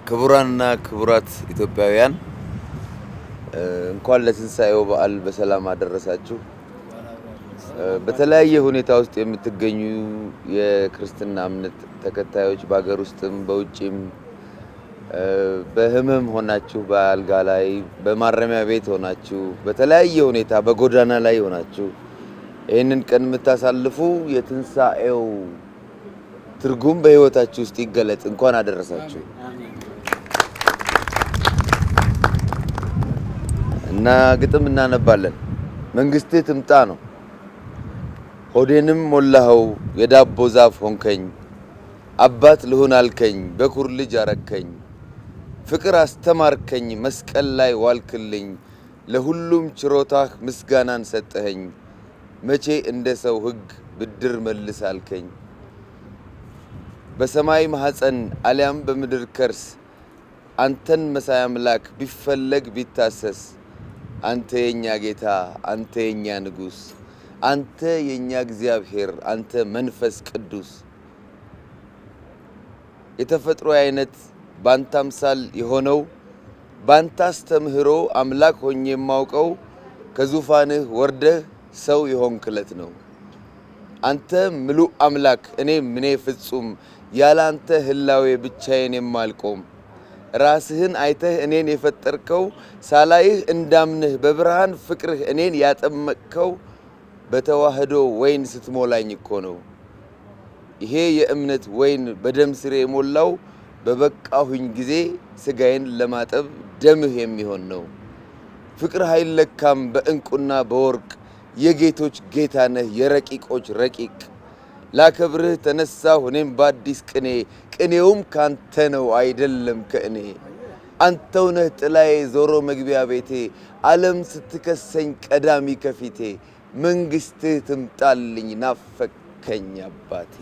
ክቡራንና ክቡራት ኢትዮጵያውያን እንኳን ለትንሳኤው በዓል በሰላም አደረሳችሁ። በተለያየ ሁኔታ ውስጥ የምትገኙ የክርስትና እምነት ተከታዮች በአገር ውስጥም በውጭም በህመም ሆናችሁ በአልጋ ላይ በማረሚያ ቤት ሆናችሁ በተለያየ ሁኔታ በጎዳና ላይ ሆናችሁ ይህንን ቀን የምታሳልፉ የትንሳኤው ትርጉም በህይወታችሁ ውስጥ ይገለጥ። እንኳን አደረሳችሁ እና ግጥም እናነባለን። መንግስትህ ትምጣ ነው። ሆዴንም ሞላኸው የዳቦ ዛፍ ሆንከኝ፣ አባት ልሁን አልከኝ በኩር ልጅ አረከኝ፣ ፍቅር አስተማርከኝ መስቀል ላይ ዋልክልኝ፣ ለሁሉም ችሮታህ ምስጋናን ሰጠኸኝ፣ መቼ እንደ ሰው ህግ ብድር መልስ አልከኝ። በሰማይ ማህፀን አሊያም በምድር ከርስ አንተን መሳይ አምላክ ቢፈለግ ቢታሰስ፣ አንተ የኛ ጌታ አንተ የኛ ንጉስ፣ አንተ የኛ እግዚአብሔር አንተ መንፈስ ቅዱስ። የተፈጥሮ አይነት ባንተ አምሳል የሆነው ባንተ አስተምህሮ አምላክ ሆኜ የማውቀው ከዙፋንህ ወርደህ ሰው የሆንክለት ነው። አንተ ምሉእ አምላክ እኔ ፍጹም ያለ አንተ ህላዌ ብቻዬን የማልቆም፣ ራስህን አይተህ እኔን የፈጠርከው ሳላይህ እንዳምንህ በብርሃን ፍቅርህ እኔን ያጠመቅከው በተዋህዶ ወይን ስትሞላኝ እኮ ነው። ይሄ የእምነት ወይን በደም ስሬ የሞላው በበቃሁኝ ጊዜ ስጋዬን ለማጠብ ደምህ የሚሆን ነው። ፍቅርህ አይለካም በእንቁና በወርቅ የጌቶች ጌታ ነህ የረቂቆች ረቂቅ። ላከብርህ ተነሳሁ እኔም በአዲስ ቅኔ፣ ቅኔውም ካንተ ነው አይደለም ከእኔ። አንተው ነህ ጥላዬ ዞሮ መግቢያ ቤቴ፣ ዓለም ስትከሰኝ ቀዳሚ ከፊቴ። መንግስትህ ትምጣልኝ ናፈከኝ አባቴ።